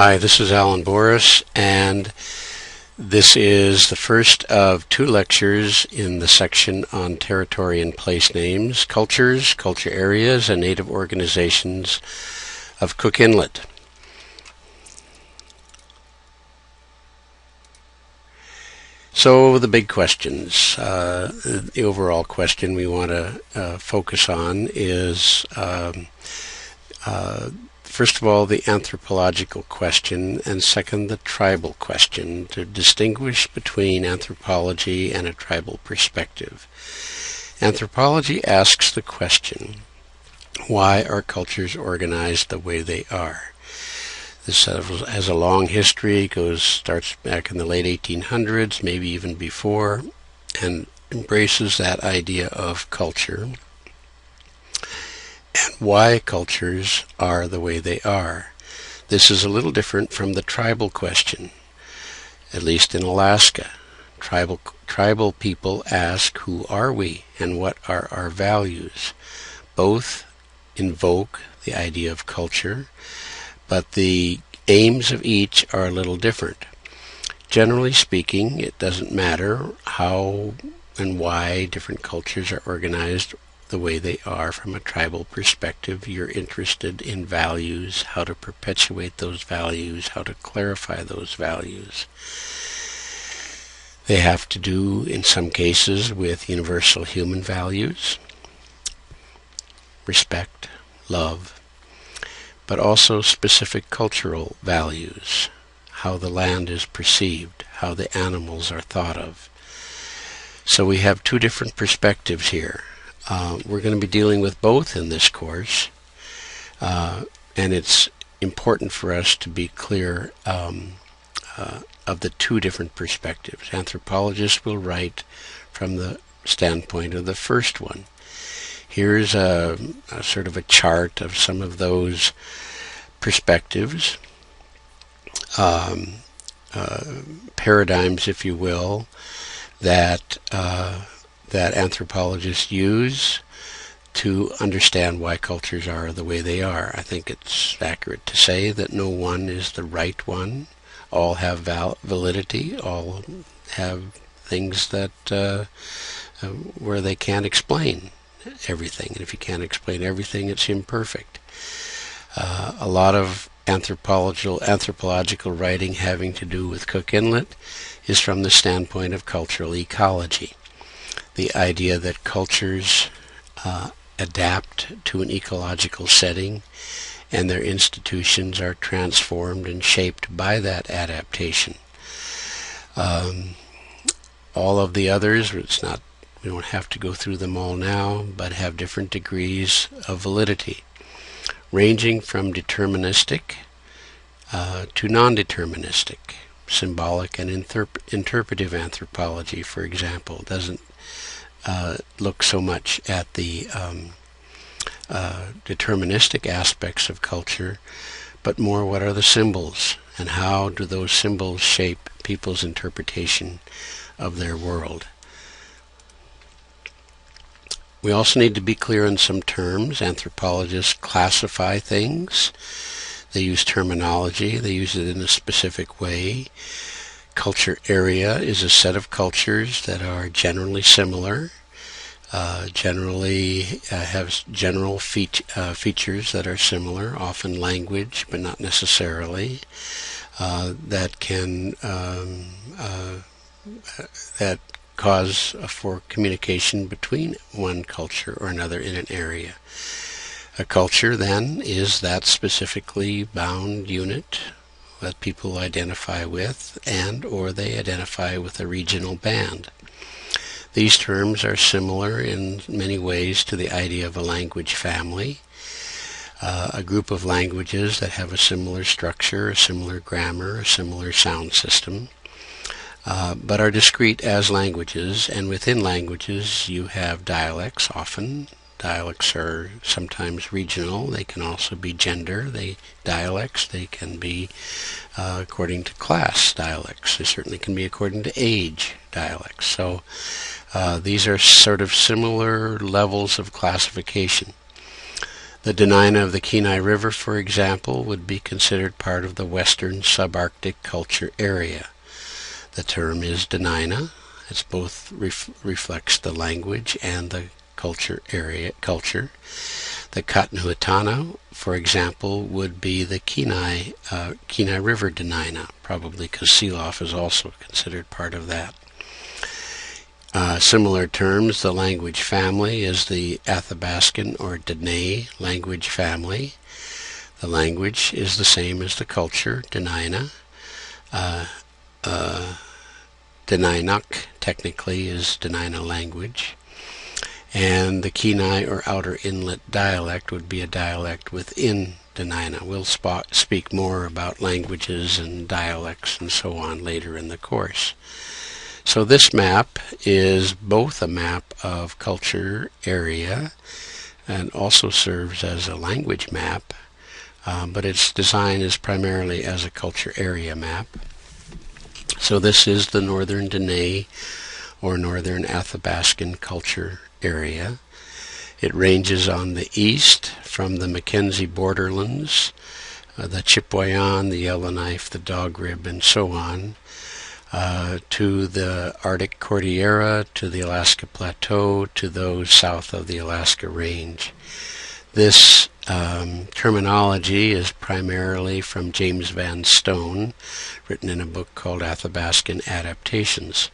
Hi, this is Alan Boris, and this is the first of two lectures in the section on territory and place names, cultures, culture areas, and native organizations of Cook Inlet. So the big questions, the overall question we want to focus on is first of all, the anthropological question, and second, the tribal question, to distinguish between anthropology and a tribal perspective. Anthropology asks the question, why are cultures organized the way they are? This has a long history, starts back in the late 1800s, maybe even before, and embraces that idea of culture and why cultures are the way they are. This is a little different from the tribal question, at least in Alaska. Tribal people ask, who are we and what are our values? Both invoke the idea of culture, but the aims of each are a little different. Generally speaking, it doesn't matter how and why different cultures are organized the way they are from a tribal perspective. You're interested in values, how to perpetuate those values, how to clarify those values. They have to do, in some cases, with universal human values, respect, love, but also specific cultural values, how the land is perceived, how the animals are thought of. So we have two different perspectives here. We're going to be dealing with both in this course, and it's important for us to be clear of the two different perspectives. Anthropologists will write from the standpoint of the first one. Here's a sort of a chart of some of those perspectives, paradigms, if you will, that anthropologists use to understand why cultures are the way they are. I think it's accurate to say that no one is the right one. All have validity. All have things that where they can't explain everything. And if you can't explain everything, it's imperfect. A lot of anthropological writing having to do with Cook Inlet is from the standpoint of cultural ecology. The idea that cultures adapt to an ecological setting and their institutions are transformed and shaped by that adaptation. All of the others, we don't have to go through them all now, but have different degrees of validity, ranging from deterministic to non-deterministic. Symbolic and interpretive anthropology, for example, doesn't look so much at the deterministic aspects of culture, but more what are the symbols and how do those symbols shape people's interpretation of their world. We also need to be clear on some terms. Anthropologists classify things. They use terminology. They use it in a specific way. Culture area is a set of cultures that are generally similar, generally have general features that are similar, often language, but not necessarily, that can that cause for communication between one culture or another in an area. A culture, then, is that specifically bound unit that people identify with, and or they identify with a regional band. These terms are similar in many ways to the idea of a language family, a group of languages that have a similar structure, a similar grammar, a similar sound system, but are discrete as languages, and within languages you have dialects often. Dialects are sometimes regional. They can also be gender. Dialects, they can be according to class dialects. They certainly can be according to age dialects. So these are sort of similar levels of classification. The DeNina of the Kenai River, for example, would be considered part of the western subarctic culture area. The term is DeNina. It both reflects the language and the culture. The Katanuatana, for example, would be the Kenai River DeNina. Probably Kasilof is also considered part of that. Similar terms, the language family is the Athabascan or Danai language family. The language is the same as the culture, DeNina. Denainak technically is DeNina language. And the Kenai or Outer Inlet dialect would be a dialect within DeNina. We'll speak more about languages and dialects and so on later in the course. So this map is both a map of culture area and also serves as a language map, but its design is primarily as a culture area map. So this is the Northern Dene or Northern Athabascan culture area. It ranges on the east from the Mackenzie borderlands, the Chipewyan, the Yellowknife, the Dogrib, and so on, to the Arctic Cordillera, to the Alaska Plateau, to those south of the Alaska Range. This terminology is primarily from James Van Stone, written in a book called Athabascan Adaptations.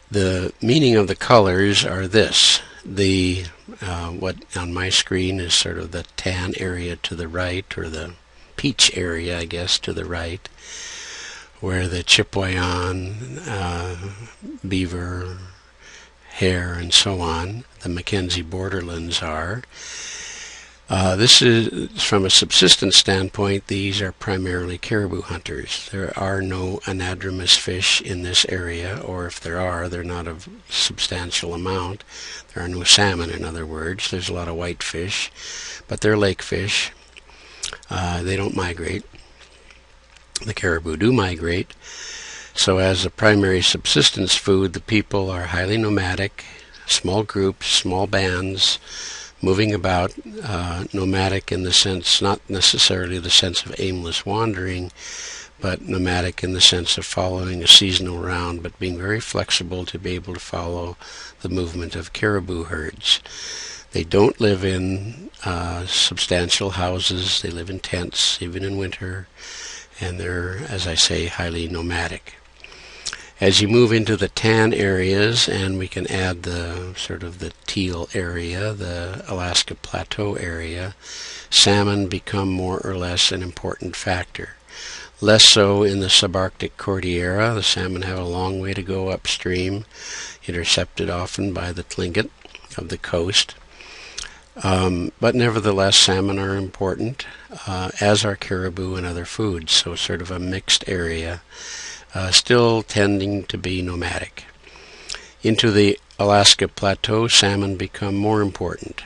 The meaning of the colors are this. What on my screen is sort of the tan area to the right, or the peach area, I guess, to the right, where the Chipewyan, beaver, hare, and so on, the Mackenzie borderlands are. This is, from a subsistence standpoint, these are primarily caribou hunters. There are no anadromous fish in this area, or if there are, they're not of substantial amount. There are no salmon, in other words. There's a lot of whitefish, but they're lake fish. They don't migrate. The caribou do migrate. So as a primary subsistence food, the people are highly nomadic, small groups, small bands, moving about, nomadic in the sense, not necessarily the sense of aimless wandering, but nomadic in the sense of following a seasonal round, but being very flexible to be able to follow the movement of caribou herds. They don't live in substantial houses. They live in tents, even in winter, and they're, as I say, highly nomadic. As you move into the tan areas, and we can add the sort of the teal area, the Alaska Plateau area, salmon become more or less an important factor. Less so in the subarctic Cordillera. The salmon have a long way to go upstream, intercepted often by the Tlingit of the coast. But nevertheless, salmon are important, as are caribou and other foods, so sort of a mixed area, still tending to be nomadic. Into the Alaska Plateau, salmon become more important,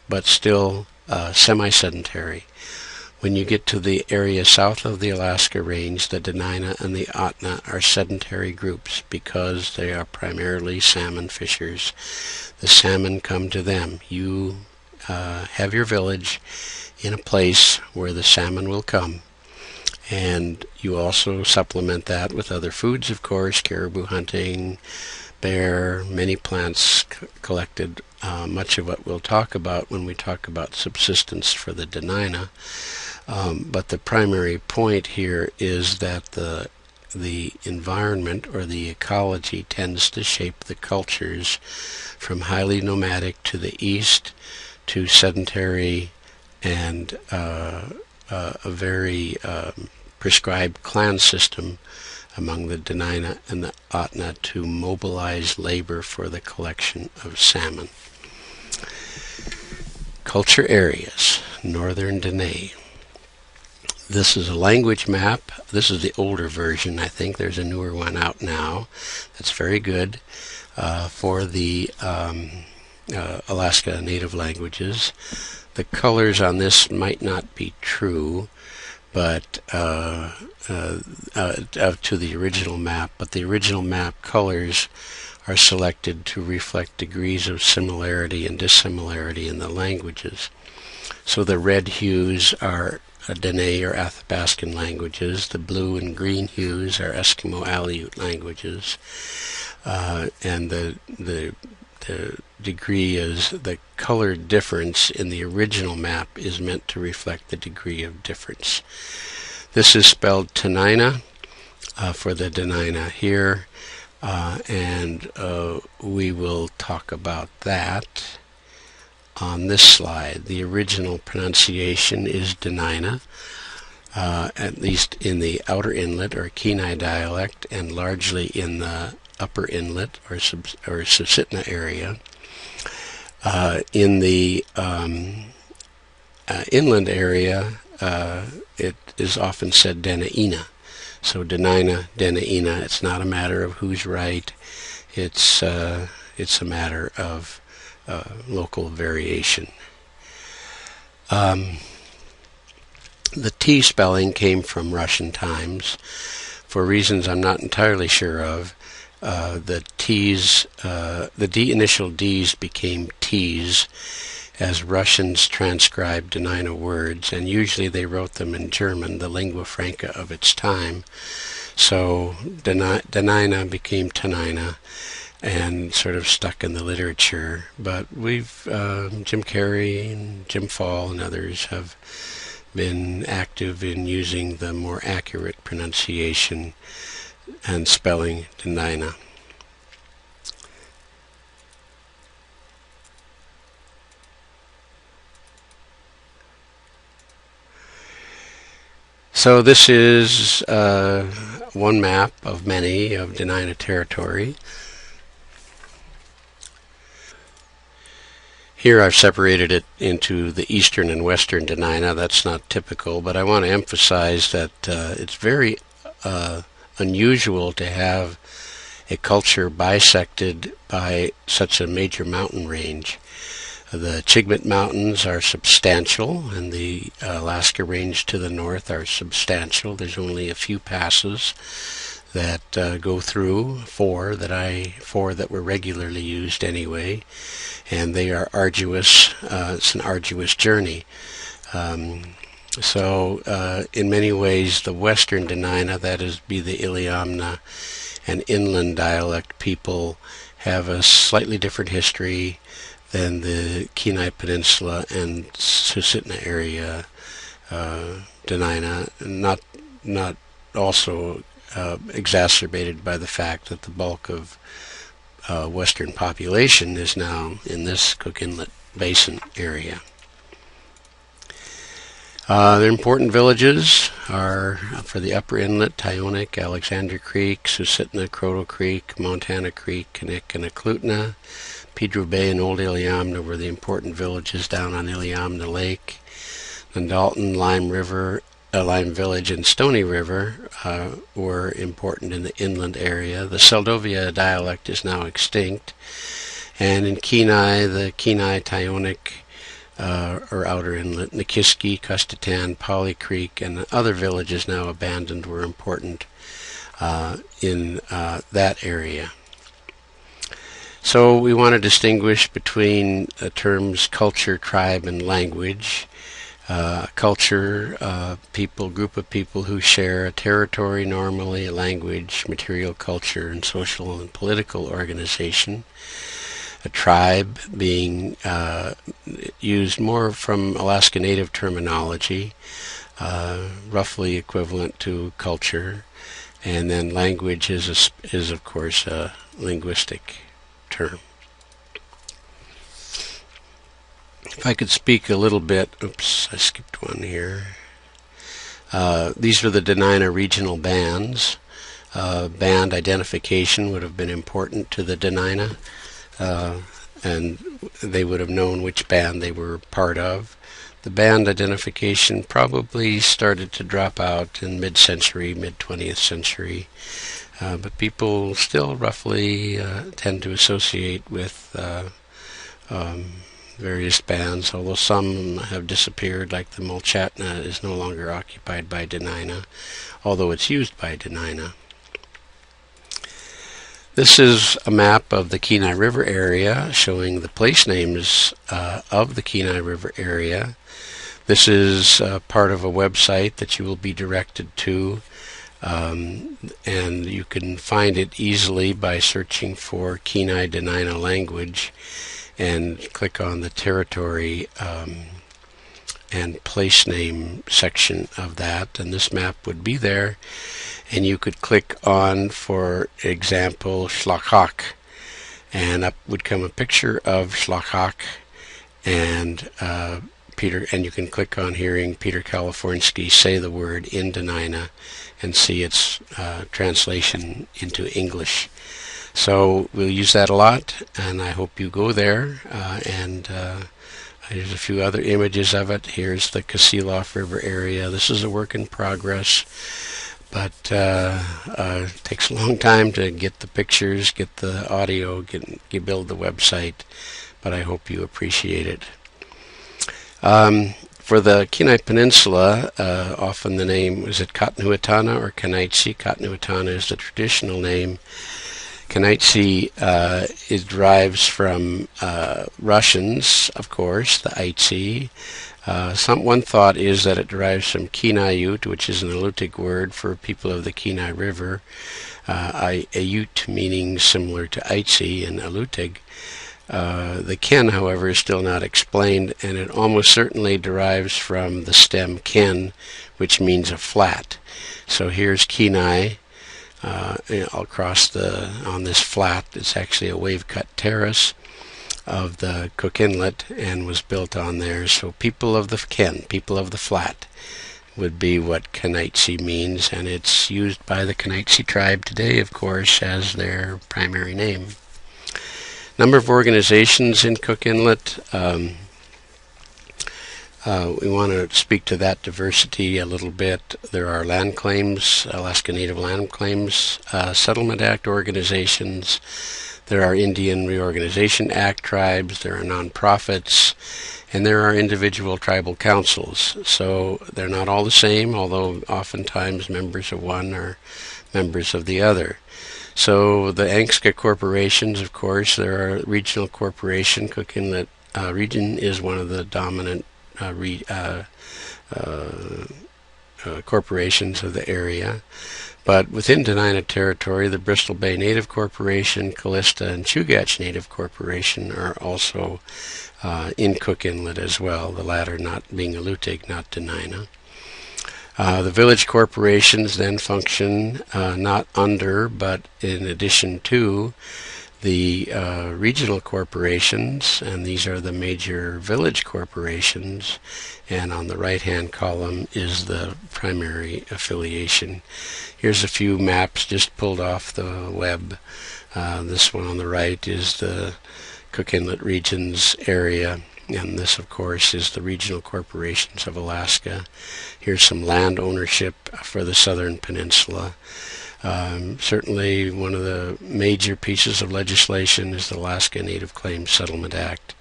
but still semi-sedentary. When you get to the area south of the Alaska Range, the DeNina and the Atna are sedentary groups because they are primarily salmon fishers. The salmon come to them. You have your village in a place where the salmon will come, and you also supplement that with other foods, of course, caribou hunting, bear, many plants collected, much of what we'll talk about when we talk about subsistence for the DeNina. But the primary point here is that the environment or the ecology tends to shape the cultures from highly nomadic to the east to sedentary and a very prescribed clan system among the DeNina and the Atna to mobilize labor for the collection of salmon. Culture areas, Northern Dene. This is a language map. This is the older version, I think. There's a newer one out now that's very good for the Alaska Native languages. The colors on this might not be true, but to the original map, but the original map colors are selected to reflect degrees of similarity and dissimilarity in the languages. So the red hues are Danai or Athabascan languages. The blue and green hues are Eskimo Aleut languages. And the degree is the color difference in the original map is meant to reflect the degree of difference. This is spelled DeNina for the DeNina here, and we will talk about that on this slide. The original pronunciation is DeNina, at least in the outer inlet or Kenai dialect, and largely in the upper inlet or Susitna area. In the inland area, it is often said DeNina. So DeNina, DeNina. It's not a matter of who's right. It's a matter of local variation. The T spelling came from Russian times. For reasons I'm not entirely sure of, the initial D's became T's as Russians transcribed DeNina words, and usually they wrote them in German, the lingua franca of its time. So DeNina became DeNina and sort of stuck in the literature. But we've Jim Carrey and Jim Fall and others have been active in using the more accurate pronunciation and spelling DeNina. So this is one map of many of DeNina territory. Here I've separated it into the eastern and western DeNina. That's not typical, but I want to emphasize that it's very unusual to have a culture bisected by such a major mountain range. The Chigmit Mountains are substantial, and the Alaska Range to the north are substantial. There's only a few passes that go through, four that were regularly used anyway, and they are arduous. It's an arduous journey. So in many ways, the western DeNina, that is, be the Iliamna and inland dialect people, have a slightly different history than the Kenai Peninsula and Susitna area DeNina, not also exacerbated by the fact that the bulk of western population is now in this Cook Inlet Basin area. The important villages are for the upper inlet: Tyonek, Alexander Creek, Susitna, Croto Creek, Montana Creek, Kinnick, and Eklutna. Pedro Bay and Old Iliamna were the important villages down on Iliamna Lake. And Dalton, Lime Village, and Stony River were important in the inland area. The Seldovia dialect is now extinct. And in Kenai, the Kenai, Tyonek, or outer inlet, Nikiski, Custatan, Polly Creek, and other villages now abandoned were important in that area. So we want to distinguish between the terms culture, tribe, and language. Culture, group of people who share a territory, normally a language, material culture, and social and political organization. A tribe being used more from Alaska Native terminology, roughly equivalent to culture, and then language is of course a linguistic term. If I could speak a little bit, oops, I skipped one here. These are the DeNina regional bands. Band identification would have been important to the DeNina, and they would have known which band they were part of. The band identification probably started to drop out in mid-century, mid-20th century, but people still roughly tend to associate with various bands, although some have disappeared, like the Mulchatna is no longer occupied by DeNina, although it's used by DeNina. This is a map of the Kenai River area showing the place names of the Kenai River area. This is part of a website that you will be directed to, and you can find it easily by searching for Kenai DeNina language and click on the territory and place name section of that, and this map would be there, and you could click on, for example, Schlachach, and up would come a picture of Schlachach, and you can click on hearing Peter Kalifornsky say the word in DeNina and see its translation into English. So we'll use that a lot, and I hope you go there, and there's a few other images of it. Here's the Kasilof River area. This is a work in progress, but it takes a long time to get the pictures, get the audio, build the website, but I hope you appreciate it. For the Kenai Peninsula, often the name, is it Katnuatana or Kenaitsi? Katnuatana is the traditional name. Kenaitsi it derives from Russians, of course, the Aitsi. One thought is that it derives from Kenaiut, which is an Alutiiq word for people of the Kenai River. Ayut meaning similar to Aitsi in Alutiiq. The Ken, however, is still not explained, and it almost certainly derives from the stem Ken, which means a flat. So here's Kenai. Across on this flat. It's actually a wave-cut terrace of the Cook Inlet and was built on there. So people of the Ken, people of the flat, would be what Kenaitsi means, and it's used by the Kenaitsi tribe today, of course, as their primary name. Number of organizations in Cook Inlet. We want to speak to that diversity a little bit. There are land claims, Alaska Native Land Claims, Settlement Act organizations. There are Indian Reorganization Act tribes. There are nonprofits, and there are individual tribal councils. So they're not all the same, although oftentimes members of one are members of the other. So the Angska corporations, of course, there are regional corporation. Cook Inlet region is one of the dominant corporations of the area. But within DeNina territory, the Bristol Bay Native Corporation, Callista, and Chugach Native Corporation are also in Cook Inlet as well, the latter not being Alutiiq, not DeNina. The village corporations then function not under, but in addition to, the regional corporations, and these are the major village corporations, and on the right-hand column is the primary affiliation. Here's a few maps just pulled off the web. This one on the right is the Cook Inlet region's area, and this, of course, is the regional corporations of Alaska. Here's some land ownership for the southern peninsula. Certainly one of the major pieces of legislation is the Alaska Native Claims Settlement Act,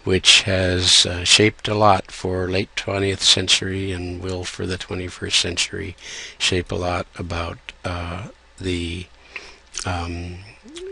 which has shaped a lot for late 20th century and will for the 21st century shape a lot about the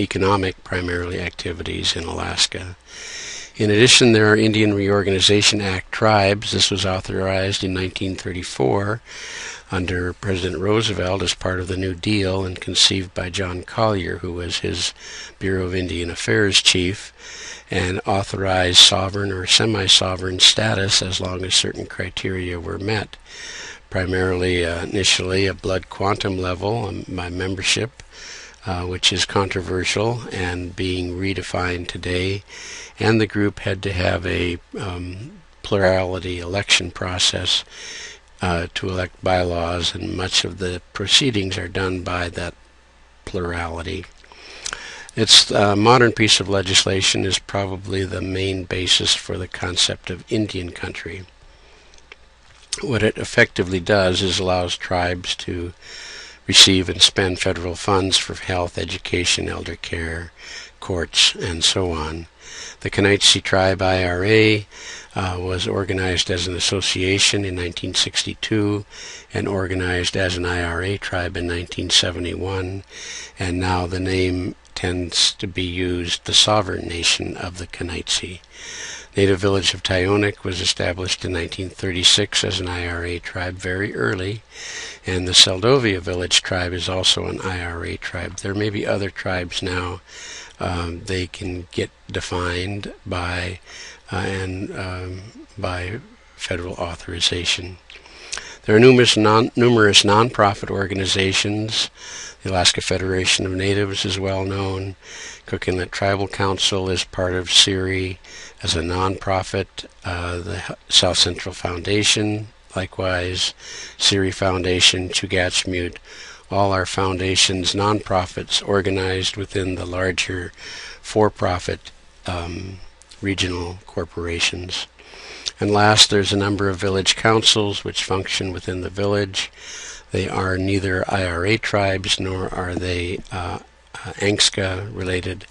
economic, primarily, activities in Alaska. In addition, there are Indian Reorganization Act tribes. This was authorized in 1934 under President Roosevelt as part of the New Deal and conceived by John Collier, who was his Bureau of Indian Affairs chief, and authorized sovereign or semi-sovereign status as long as certain criteria were met. Primarily, initially, a blood quantum level by membership, which is controversial and being redefined today, and the group had to have a plurality election process to elect bylaws, and much of the proceedings are done by that plurality. Its modern piece of legislation is probably the main basis for the concept of Indian country. What it effectively does is allows tribes to receive and spend federal funds for health, education, elder care, courts, and so on. The Kenaitsi Tribe IRA was organized as an association in 1962 and organized as an IRA tribe in 1971, and now the name tends to be used the sovereign nation of the Kenaitze. Native village of Tyonek was established in 1936 as an IRA tribe very early, and the Seldovia village tribe is also an IRA tribe. There may be other tribes now. They can get defined by by federal authorization. There are numerous non-profit organizations. The Alaska Federation of Natives is well known. Cook Inlet Tribal Council is part of CIRI as a non-profit. The South Central Foundation, likewise, CIRI Foundation, Chugachmute, all are foundations, non-profits organized within the larger for-profit regional corporations. And last, there's a number of village councils which function within the village. They are neither IRA tribes nor are they ANCSCA-related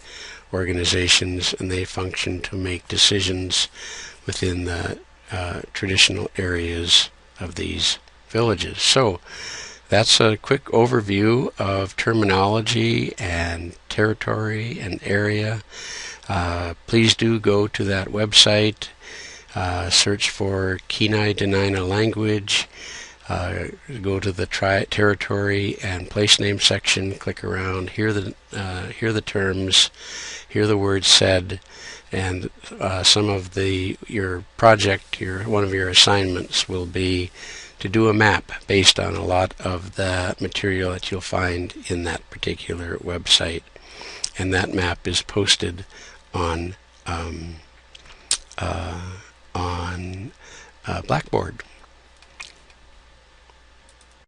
organizations, and they function to make decisions within the traditional areas of these villages. So that's a quick overview of terminology and territory and area. Please do go to that website. Search for Kenai DeNina language, go to the territory and place name section, click around, hear the terms, hear the words said, and some of your project, one of your assignments will be to do a map based on a lot of the material that you'll find in that particular website, and that map is posted on Blackboard.